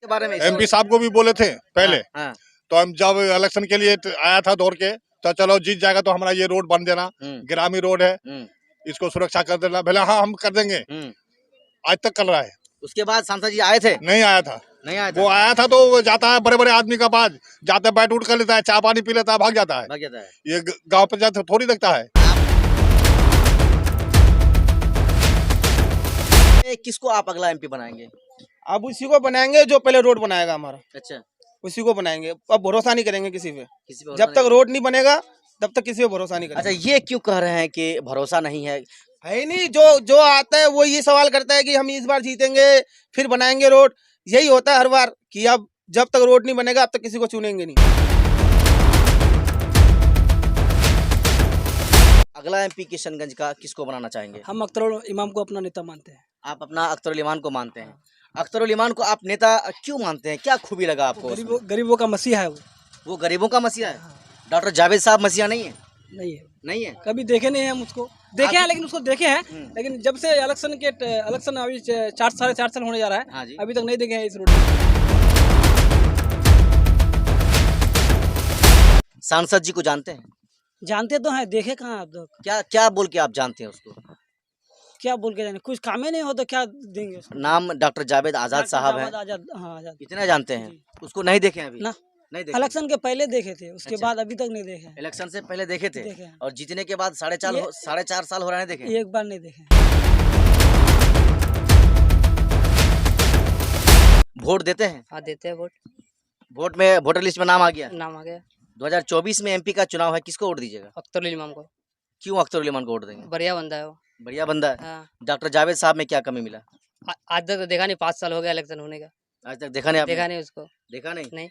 के बारे में एमपी साहब को भी बोले थे पहले। हाँ, तो हम जब इलेक्शन के लिए आया था दौड़ के, तो चलो जीत जाएगा तो हमारा ये रोड बन देना, ग्रामीण रोड है, इसको सुरक्षा कर देना। भले हाँ हम कर देंगे, आज तक कर रहा है। उसके बाद सांसद जी आए थे? नहीं आया था। नहीं आया था। वो आया था तो वो जाता है बड़े बड़े आदमी का पास, जाते बैठ उठ कर लेता है, चाय पानी पी लेता है, भाग जाता है। भाग जाता है। ये गांव पंचायत थोड़ी देखता है। किसको आप अगला एमपी बनाएंगे? अब उसी को बनाएंगे जो पहले रोड बनाएगा हमारा, अच्छा, उसी को बनाएंगे। अब भरोसा नहीं करेंगे किसी पे, किसी पे जब तक रोड नहीं बनेगा तब तक किसी पे भरोसा नहीं करेंगे। अच्छा, ये क्यों कह रहे हैं कि भरोसा नहीं है? है ही नहीं, जो जो आता है वो ये सवाल करता है कि हम इस बार जीतेंगे फिर बनाएंगे रोड। यही होता है हर बार कि अब जब तक रोड नहीं बनेगा अब तक किसी को चुनेंगे नहीं। अगला एमपी किशनगंज का किसको बनाना चाहेंगे? हम अख्तरुल इमाम को अपना नेता मानते हैं। आप अपना अख्तरुल इमान को मानते हैं। अख्तरुल इमान को आप नेता क्यों मानते हैं? क्या खूबी लगा आपको? गरीबों का मसीहा है वो गरीबों का मसीहा है। डॉक्टर जावेद साहब मसीहा नहीं है? नहीं है, नहीं है। कभी देखे नहीं है हम उसको। देखे हैं लेकिन उसको देखे हैं, लेकिन जब से इलेक्शन अभी 4 साल होने जा रहा है, हाँ जी। अभी तक नहीं देखे हैं इस रोड पे। सांसद जी को जानते हैं? जानते तो हैं, देखे कहाँ आप लोग? क्या क्या बोल के आप जानते हैं उसको? क्या बोल के जाने, कुछ काम ही नहीं हो तो क्या देंगे उसको? नाम डॉक्टर जावेद आजाद साहब है। आजाद, हाँ आजाद। इतना जानते हैं? उसको नहीं देखे अभी? ना, नहीं देखे। इलेक्शन के पहले देखे थे, उसके अच्छा। बाद अभी तक नहीं देखे। इलेक्शन से पहले देखे थे देखे हैं। और जीतने के बाद 4.5 साल हो रहा है देखे? एक बार नहीं देखे। वोट देते हैं? हाँ देते हैं वोट। वोट में वोटर लिस्ट में नाम आ गया? नाम आ गया। 2024 में एमपी का चुनाव है, किसको वोट दीजिएगा? अख्तरुल इमाम को। क्यों अख्तरुल इमान को वोट देंगे? बढ़िया बंदा है वो। बढ़िया बंदा है। हाँ। डॉक्टर जावेद साहब में क्या कमी मिला? आज तक तो देखा नहीं, 5 साल हो गया इलेक्शन होने का। आज तक देखा नहीं आपने? देखा नहीं उसको। देखा नहीं? नहीं।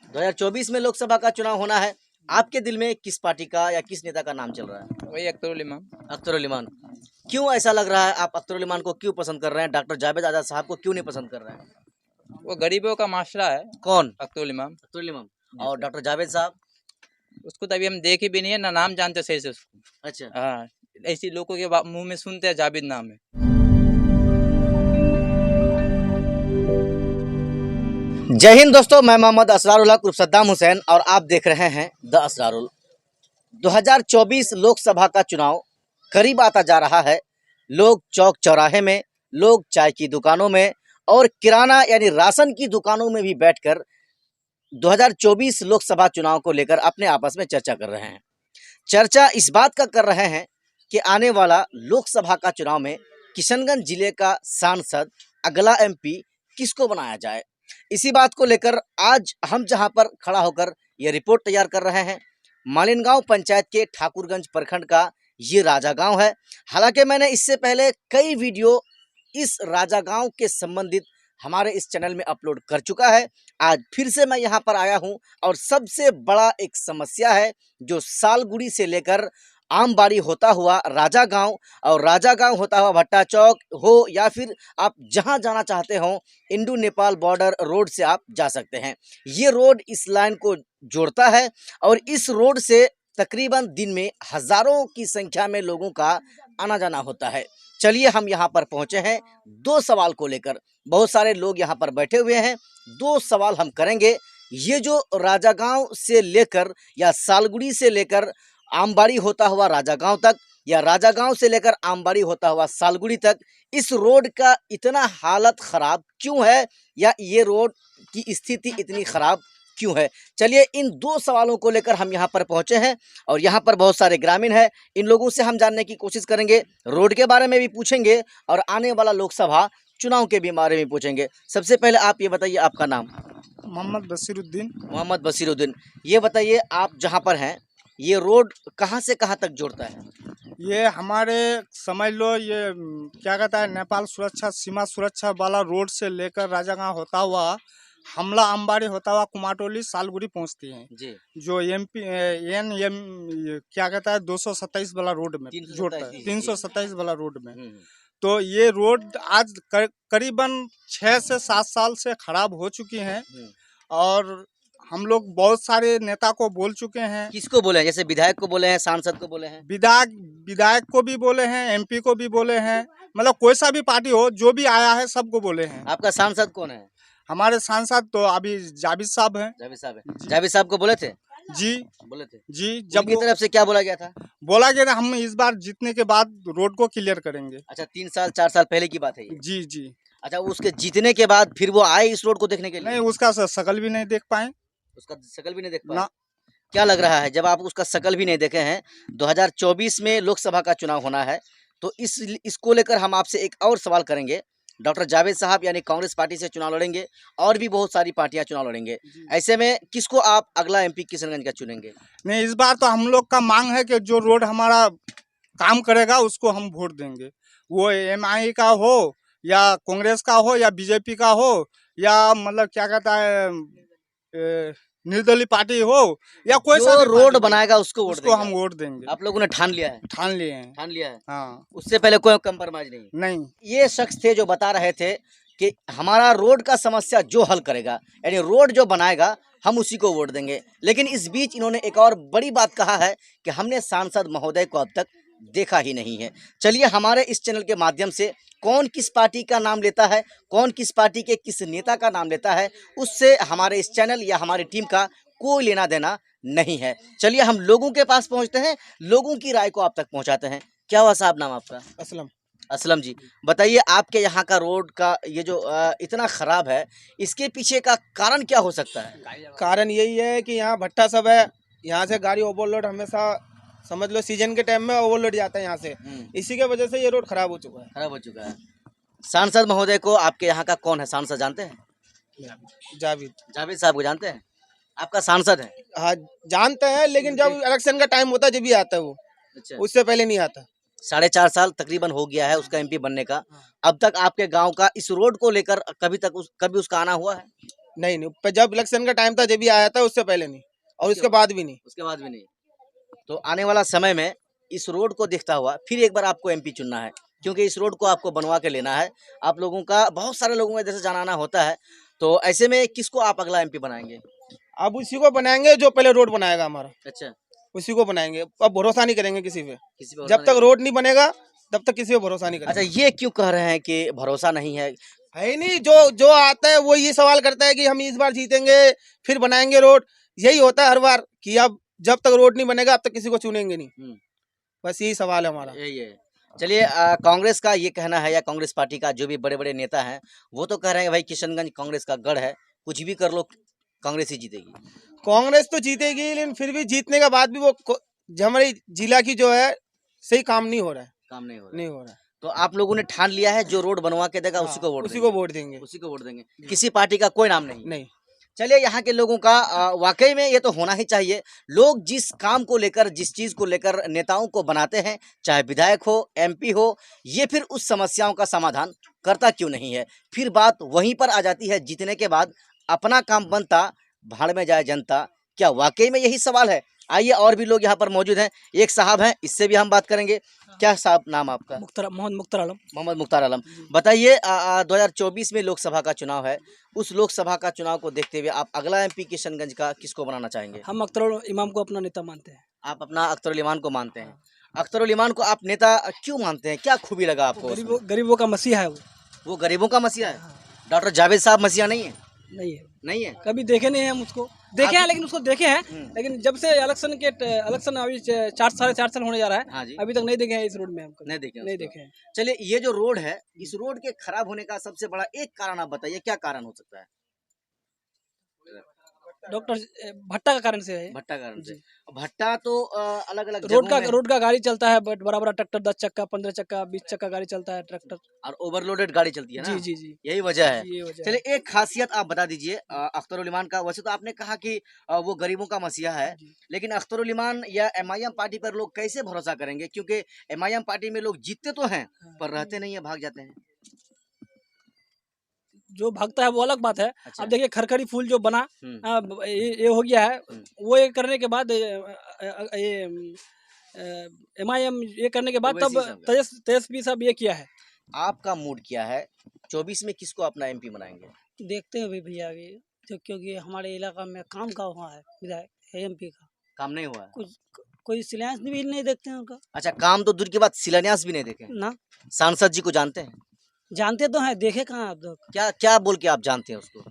2024 में लोकसभा का चुनाव होना है, आपके दिल में किस पार्टी का या किस नेता का नाम चल रहा है? वही अख्तरुल इमाम। अख्तरुल इमान। क्यों ऐसा लग रहा है, आप अख्तरुल इमान को क्यों पसंद कर रहे हैं, डॉक्टर जावेद आजाद साहब को क्यों नहीं पसंद कर रहे हैं? वो गरीबों का माशरा है। कौन? अख्तरुल इमाम। अख्तरुल इमाम। और डॉक्टर जावेद साहब? उसको तो अभी हम देखे भी नहीं है, ना नाम जानते सही से उसको। अच्छा। हाँ, ऐसी लोगों के मुंह में सुनते हैं जावेद नाम है। जय हिंद दोस्तों, मैं मोहम्मद असरारुल हक उर्फ सद्दाम हुसैन और आप देख रहे हैं द असरारुल। 2024 लोकसभा का चुनाव करीब आता जा रहा है। लोग चौक चौराहे में, लोग चाय की दुकानों में और किराना यानी राशन की दुकानों में भी बैठकर 2024 लोकसभा चुनाव को लेकर अपने आपस में चर्चा कर रहे हैं। चर्चा इस बात का कर रहे हैं कि आने वाला लोकसभा का चुनाव में किशनगंज जिले का सांसद अगला एमपी किसको बनाया जाए। इसी बात को लेकर आज हम जहां पर खड़ा होकर ये रिपोर्ट तैयार कर रहे हैं, मालिनगांव पंचायत के ठाकुरगंज प्रखंड का ये राजा गांव है। हालांकि मैंने इससे पहले कई वीडियो इस राजा गांव के संबंधित हमारे इस चैनल में अपलोड कर चुका है। आज फिर से मैं यहां पर आया हूं और सबसे बड़ा एक समस्या है जो सालगुड़ी से लेकर आमबाड़ी होता हुआ राजा गांव और राजा गांव होता हुआ भट्टा चौक हो या फिर आप जहां जाना चाहते हो, इंडो नेपाल बॉर्डर रोड से आप जा सकते हैं। ये रोड इस लाइन को जोड़ता है और इस रोड से तकरीबन दिन में हजारों की संख्या में लोगों का आना जाना होता है। चलिए हम यहाँ पर पहुँचे हैं 2 सवाल को लेकर। बहुत सारे लोग यहाँ पर बैठे हुए हैं, 2 सवाल हम करेंगे। ये जो राजा गांव से लेकर या सालगुड़ी से लेकर आमबाड़ी होता हुआ राजा गांव तक या राजा गांव से लेकर आमबाड़ी होता हुआ सालगुड़ी तक, इस रोड का इतना हालत ख़राब क्यों है या ये रोड की स्थिति इतनी ख़राब क्यों है। चलिए इन 2 सवालों को लेकर हम यहाँ पर पहुँचे हैं और यहाँ पर बहुत सारे ग्रामीण हैं। इन लोगों से हम जानने की कोशिश करेंगे, रोड के बारे में भी पूछेंगे और आने वाला लोकसभा चुनाव के भी बारे में पूछेंगे। सबसे पहले आप ये बताइए, आपका नाम? मोहम्मद बसीरुद्दीन। मोहम्मद बसीरुद्दीन। ये बताइए, आप जहाँ पर हैं ये रोड कहाँ से कहाँ तक जोड़ता है? ये हमारे समझ लो ये क्या कहता है, नेपाल सुरक्षा सीमा सुरक्षा वाला रोड से लेकर राजागांव होता हुआ हमला अम्बाड़ी होता हुआ कुमाटोली सालगुड़ी पहुंचती हैं जी। जो एमपी एम क्या कहता है 227 वाला रोड में जोड़ता है, 327 वाला रोड में। तो ये रोड आज करीबन 6 से 7 साल से खराब हो चुकी हैं और हम लोग बहुत सारे नेता को बोल चुके हैं। किसको बोले हैं? जैसे विधायक को बोले हैं, सांसद को बोले हैं? विधायक को भी बोले हैं, एमपी को भी बोले हैं, मतलब कोई सा भी पार्टी हो जो भी आया है सबको बोले हैं। आपका सांसद कौन है? हमारे सांसद तो अभी जावेद साहब हैं। जावेद साहब है, जावेद साहब को बोले थे, जी बोले थे जी, जब जब की तरफ से क्या बोला गया था? बोला गया था हम इस बार जीतने के बाद रोड को क्लियर करेंगे। अच्छा 3 साल 4 साल पहले की बात है ये। जी जी, अच्छा उसके जीतने के बाद फिर वो आए इस रोड को देखने के लिए? नहीं उसका शकल भी नहीं देख पाए उसका शकल भी नहीं देख पाए? ना। क्या लग रहा है जब आप उसका शकल भी नहीं देखे हैं, 2024 में लोकसभा का चुनाव होना है, तो इसको लेकर हम आपसे एक और सवाल करेंगे। डॉक्टर जावेद साहब यानी कांग्रेस पार्टी से चुनाव लड़ेंगे और भी बहुत सारी पार्टियां चुनाव लड़ेंगे, ऐसे में किसको आप अगला एमपी किशनगंज का चुनेंगे? नहीं, इस बार तो हम लोग का मांग है कि जो रोड हमारा काम करेगा उसको हम वोट देंगे। वो एमआई का हो या कांग्रेस का हो या बीजेपी का हो या मतलब क्या कहता है निर्दलीय पार्टी हो या कोई सा जो भी रोड पार्टी बनाएगा उसको वोट उसको हम देंगे। वोट देंगे। आप लोगों ने ठान लिया है? ठान लिए हैं। ठान लिया है, हाँ, उससे पहले कोई कंप्रोमाइज नहीं? नहीं ये शख्स थे जो बता रहे थे कि हमारा रोड का समस्या जो हल करेगा यानी रोड जो बनाएगा हम उसी को वोट देंगे। लेकिन इस बीच इन्होंने एक और बड़ी बात कहा है कि हमने सांसद महोदय को अब तक देखा ही नहीं है। चलिए हमारे इस चैनल के माध्यम से कौन किस पार्टी का नाम लेता है, कौन किस पार्टी के किस नेता का नाम लेता है, उससे हमारे इस चैनल या हमारी टीम का कोई लेना देना नहीं है। चलिए हम लोगों के पास पहुंचते हैं, लोगों की राय को आप तक पहुंचाते हैं। क्या हुआ साहब नाम आपका? असलम। असलम जी, बताइए आपके यहाँ का रोड का ये जो इतना ख़राब है, इसके पीछे का कारण क्या हो सकता है? कारण यही है कि यहाँ भट्टा सब है, यहाँ से गाड़ी ओवरलोड हमेशा समझ लो सीजन के टाइम में ओवरलोड जाता है यहाँ से, इसी के वजह से ये रोड खराब हो चुका है। खराब हो चुका है। सांसद महोदय को आपके यहाँ का कौन है सांसद जानते हैं? जावेद, जावेद साहब को जानते हैं? आपका सांसद है? हाँ जानते हैं, लेकिन जब इलेक्शन का टाइम होता है जब भी आता है वो, अच्छा, उससे पहले नहीं आता। 4.5 साल तकरीबन हो गया है उसका एमपी बनने का। अब तक आपके गांव का इस रोड को लेकर कभी उसका आना हुआ है? नहीं, पर जब इलेक्शन का टाइम था जब भी आया था, उससे पहले नहीं और उसके बाद भी नहीं। उसके बाद भी नहीं। तो आने वाला समय में इस रोड को देखता हुआ फिर एक बार आपको एमपी चुनना है, क्योंकि इस रोड को आपको बनवा के लेना है। आप लोगों का बहुत सारे लोगों का जैसे जाना आना होता है, तो ऐसे में किसको आप अगला एमपी बनाएंगे? अब उसी को बनाएंगे जो पहले रोड बनाएगा हमारा, अच्छा, उसी को बनाएंगे। अब भरोसा नहीं करेंगे किसी पे, किसी पे जब तक रोड नहीं बनेगा तब तक किसी पे भरोसा नहीं अच्छा, करेंगे। ये क्यों कह रहे हैं कि भरोसा नहीं है? है ही नहीं, जो जो आता है वो ये सवाल करता है कि हम इस बार जीतेंगे फिर बनाएंगे रोड। यही होता है हर बार कि अब जब तक रोड नहीं बनेगा अब तक किसी को चुनेंगे नहीं। बस यही सवाल है हमारा। यही है। चलिए कांग्रेस का ये कहना है या कांग्रेस पार्टी का जो भी बड़े बड़े नेता हैं वो तो कह रहे हैं भाई किशनगंज कांग्रेस का गढ़ है, कुछ भी कर लो कांग्रेस ही जीतेगी। कांग्रेस तो जीतेगी, लेकिन फिर भी जीतने के बाद भी वो जो हमारी जिला की जो है सही काम नहीं हो रहा है। काम नहीं हो रहा है। नहीं हो रहा है। तो आप लोगों ने ठान लिया है जो रोड बनवा के देगा उसी को वोट उसी देंगे? को वोट देंगे। उसी को वोट देंगे, किसी पार्टी का कोई नाम नहीं? नहीं। चलिए यहाँ के लोगों का वाकई में ये तो होना ही चाहिए। लोग जिस काम को लेकर जिस चीज़ को लेकर नेताओं को बनाते हैं, चाहे विधायक हो एमपी हो, ये फिर उस समस्याओं का समाधान करता क्यों नहीं है? फिर बात वहीं पर आ जाती है, जीतने के बाद अपना काम बनता भाड़ में जाए जनता। क्या वाकई में यही सवाल है? आइए और भी लोग यहाँ पर मौजूद हैं, एक साहब हैं, इससे भी हम बात करेंगे। क्या साहब नाम आपका? मोहम्मद मुख्तार आलम। मोहम्मद मुख्तार आलम, बताइए 2024 में लोकसभा का चुनाव है, उस लोकसभा का चुनाव को देखते हुए आप अगला एमपी किशनगंज का किसको बनाना चाहेंगे? हम अख्तर इमाम को अपना नेता मानते हैं। आप अपना अख्तरुल इमान को मानते हैं? अख्तरुल इमान को आप नेता क्यों मानते हैं, क्या खूबी लगा आपको उसमें? गरीबों का मसीहा है वो गरीबों का मसीहा है? डॉक्टर जावेद साहब मसीहा नहीं है? नहीं है, नहीं है? कभी देखे नहीं है हम उसको। देखे हैं लेकिन उसको देखे हैं, लेकिन जब से इलेक्शन अभी 4 साल होने जा रहा है, हाँ जी, अभी तक नहीं देखे हैं इस रोड में। हम नहीं देखे नहीं उसको। देखे हैं। चलिए ये जो रोड है, इस रोड के खराब होने का सबसे बड़ा एक कारण आप बताइए, क्या कारण हो सकता है? डॉक्टर भट्टा का कारण से है। भट्टा कारण से? भट्टा तो अलग अलग रोड का गाड़ी चलता है, बट बड़ा बड़ा ट्रैक्टर 10 चक्का 15 चक्का 20 चक्का गाड़ी चलता है ट्रैक्टर, और ओवरलोडेड गाड़ी चलती है ना? जी जी जी, यही वजह है। ये वजह है। चलिए एक खासियत आप बता दीजिए अख्तरुल इमान का। वैसे तो आपने कहा कि वो गरीबों का मसीहा है, लेकिन अख्तरुल इमान या एमआईएम पार्टी पर लोग कैसे भरोसा करेंगे, क्योंकि एमआईएम पार्टी में लोग जीतते तो हैं पर रहते नहीं है, भाग जाते हैं। जो भागता है वो अलग बात है। अच्छा। अब देखिए खरखरी फूल जो बना, ये हो गया है, वो ये करने के बाद ये एमआईएम ये करने के बाद तब तेजस्वी साहब ये किया है। आपका मूड क्या है 24 में, किसको अपना एमपी बनाएंगे? देखते हैं भैया अभी तो, क्योंकि हमारे इलाका में काम का हुआ है विधायक एमपी का, काम नहीं हुआ है? कुछ कोई शिलान्यास भी नहीं देखते हैं उनका। अच्छा, काम तो दूर की बात, शिलान्यास भी नहीं देखे ना, सांसद जी को जानते हैं? जानते तो हैं, देखे कहाँ आप लोग? क्या क्या बोल के आप जानते हैं उसको?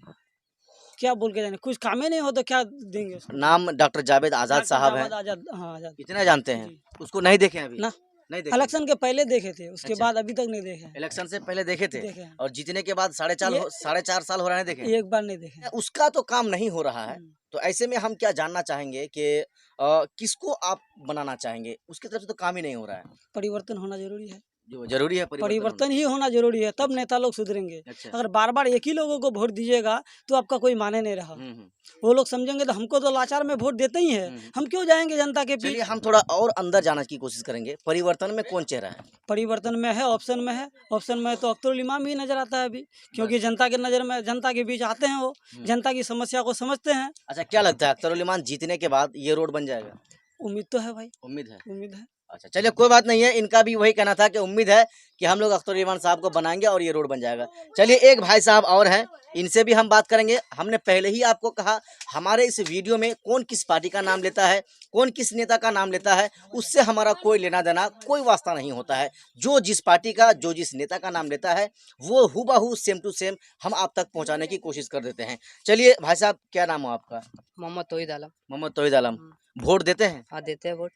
क्या बोल के जाने, कुछ काम ही नहीं हो तो क्या देंगे उसको? नाम डॉक्टर जावेद आजाद डॉक्टर साहब हैं, जावेद आजाद, हाँ आजाद। इतना जानते हैं। जी। उसको नहीं देखे हैं अभी? ना। नहीं देखे। इलेक्शन के पहले देखे थे, उसके अच्छा। बाद अभी तक नहीं देखे हैं। इलेक्शन से पहले देखे थे देखे हैं। और जीतने के बाद साढ़े ये- चार साल हो रहे हैं देखे। एक बार नहीं देखे हैं। उसका तो काम नहीं हो रहा है, हम्म। तो ऐसे में हम क्या जानना चाहेंगे कि किसको आप बनाना चाहेंगे? उसकी तरफ से तो काम ही नहीं हो रहा है। परिवर्तन होना जरूरी है। जो जरूरी है परिवर्तन ही होना जरूरी है, तब नेता लोग सुधरेंगे। होना। अच्छा। अगर बार बार एक ही लोगों को वोट दीजिएगा तो आपका कोई माने नहीं रहा। हम्म। वो लोग समझेंगे तो हमको तो लाचार में वोट देते ही है, हम क्यों जाएंगे जनता के चलिए बीच? हम थोड़ा और अंदर जाने की कोशिश करेंगे। परिवर्तन में कौन चेहरा है? परिवर्तन में है, ऑप्शन में है। ऑप्शन में तो अख्तरुल इमाम ही नजर आता है अभी, क्योंकि जनता के नजर में, जनता के बीच आते हैं, वो जनता की समस्या को समझते हैं। अच्छा, क्या लगता है अख्तरुल इमान जीतने के बाद ये रोड बन जाएगा? उम्मीद तो है भाई, उम्मीद है। उम्मीद है। अच्छा, चलिए कोई बात नहीं है। इनका भी वही कहना था कि उम्मीद है कि हम लोग अख्तरुल इमान साहब को बनाएंगे और ये रोड बन जाएगा। चलिए एक भाई साहब और हैं, इनसे भी हम बात करेंगे। हमने पहले ही आपको कहा हमारे इस वीडियो में कौन किस पार्टी का नाम लेता है, कौन किस नेता का नाम लेता है, उससे हमारा कोई लेना देना, कोई वास्ता नहीं होता है। जो जिस पार्टी का, जो जिस नेता का नाम लेता है, वो हूबहू सेम टू सेम हम आप तक पहुंचाने की कोशिश कर देते हैं। चलिए भाई साहब, क्या नाम है आपका? मोहम्मद तोहिद आलम। मोहम्मद तौहीद आलम। वोट देते हैं? हाँ, देते हैं वोट।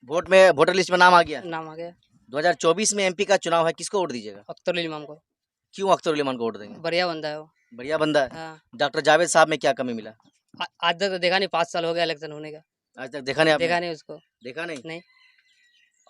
वोट में वोटर लिस्ट में नाम आ गया? नाम आ गया 2024 में एमपी का चुनाव है, किसको वोट दीजिएगा? अख्तरुल इमाम को। क्यों अख्तरुल इमान को वोट देंगे? बढ़िया बंदा है वो। बढ़िया बंदा है। हाँ। डॉक्टर जावेद साहब में क्या कमी मिला? आज तक तो देखा नहीं, 5 साल हो गया इलेक्शन होने का, आज तक देखा नहीं आपने? देखा नहीं उसको। देखा नहीं? नहीं।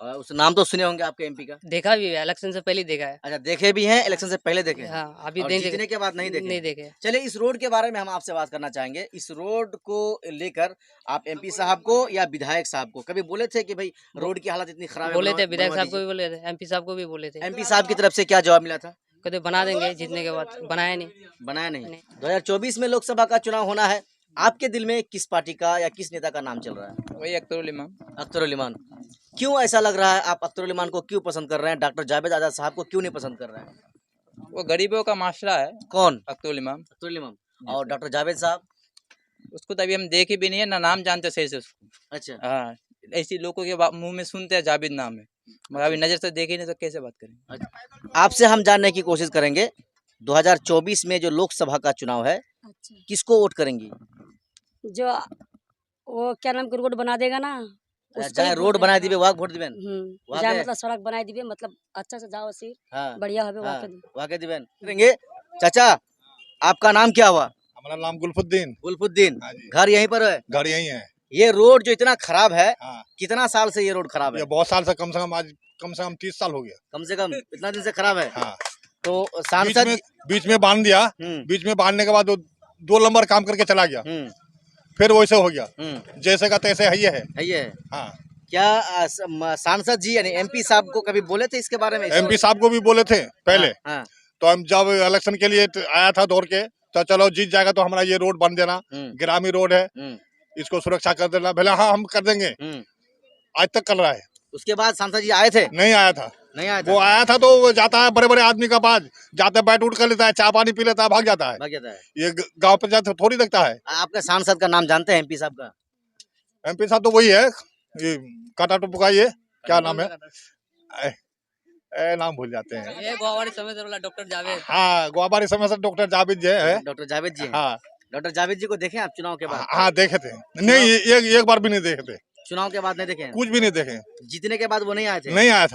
और उस नाम तो सुने होंगे आपके एमपी का? देखा भी है, इलेक्शन से पहले ही देखा है। अच्छा, देखे भी हैं, इलेक्शन से पहले देखे हैं? हाँ, अभी और नहीं जीतने देखे। के बाद नहीं देखे? नहीं देखे। चलिए इस रोड के बारे में हम आपसे बात करना चाहेंगे। इस रोड को लेकर आप एमपी साहब को या विधायक साहब को कभी बोले थे कि भाई रोड की हालत इतनी खराब है, बोले थे, विधायक बनवा साहब को भी बोले थे, एमपी साहब को भी बोले थे। एमपी साहब की तरफ से क्या जवाब मिला था? कहते बना देंगे जीतने के बाद, बनाया नहीं। बनाया नहीं। नहीं। 2024 में लोकसभा का चुनाव होना है, आपके दिल में किस पार्टी का या किस नेता का नाम चल रहा है? वही अख्तरुल इमाम। अख्तरुल इमान। क्यों ऐसा लग रहा है, आप अख्तरुल इमान को क्यों पसंद कर रहे हैं, डॉक्टर जावेद आजाद साहब को क्यों नहीं पसंद कर रहे हैं? वो गरीबों का माशरा है कौन? अख्तरुल इमाम। अख्तरुल इमाम। और डॉक्टर जावेद साहब? उसको तो अभी हम देखे भी नहीं है, ना नाम जानते सही से उसको। अच्छा। हाँ, ऐसी लोगों के मुंह में सुनते हैं जावेद नाम है, मगर अभी नजर से देखे नहीं तो कैसे बात करें? आपसे हम जानने की कोशिश करेंगे 2024 में जो लोकसभा का चुनाव है, अच्छा, किसको वोट करेंगी? जो वो क्या नाम के रोड बना देगा ना, उसको चाहे ही रोड वोट बना देना। दिबे वाक वोट दिबेन? जहाँ वाके? मतलब सड़क बनाई दिबे, मतलब अच्छा से जाओ सी हाँ, बढ़िया होबे हाँ, वाके। वाके दिबेन करेंगे। चाचा, आपका नाम क्या हुआ? हमारा नाम गुलफुद्दीन। गुलफुद्दीन। हाँ जी। घर यहीं पर है? घर यही है। ये रोड जो इतना खराब है, हाँ, कितना साल से ये रोड खराब ये है? बहुत साल से, कम से कम आज कम से कम 30 साल हो गया। कम से कम इतना दिन से खराब है? हाँ, तो बीच सांसद में बीच में बांध दिया। बीच में बांधने के बाद वो 2 नंबर काम करके चला गया, फिर वैसे हो गया, जैसे का तैसे है ये है। ये है। हाँ, क्या सांसद जी यानी एमपी साहब को कभी बोले थे इसके बारे में? एमपी साहब को भी बोले थे पहले। हाँ, तो हम जब इलेक्शन के लिए आया था दौड़ के, तो चलो जीत जाएगा तो हमारा ये रोड बन देना, ग्रामीण रोड है, इसको सुरक्षा कर देना। भले हाँ, हम कर देंगे। आज तक कर रहा है। उसके बाद सांसद जी आए थे? नहीं आया था। नहीं आया था? वो आया था तो वो जाता है बड़े बड़े आदमी का पास, जाते बैठ उठ कर लेता है, चाय पानी पी लेता है, भाग जाता है। भाग जाता है। ये गांव पंचायत थोड़ी देखता है। आपके सांसद का नाम जानते हैं एमपी साहब का? एमपी साहब तो वही है, ये काटा टुपू का, ये क्या नाम है, नाम भूल जाते हैं। ये गोवाबाड़ी समय वाला डॉक्टर जावेद। हाँ, गोवाबाड़ी समय से डॉक्टर जावेद जी है। डॉक्टर जावेद जी हैं। हाँ, डॉक्टर जावेद जी को देखे आप चुनाव के बाद? हाँ देखे थे। नहीं, एक बार भी नहीं देखे थे, चुनाव के बाद नहीं देखे हैं? कुछ भी नहीं देखे। जीतने के बाद वो नहीं आए थे? नहीं आया था।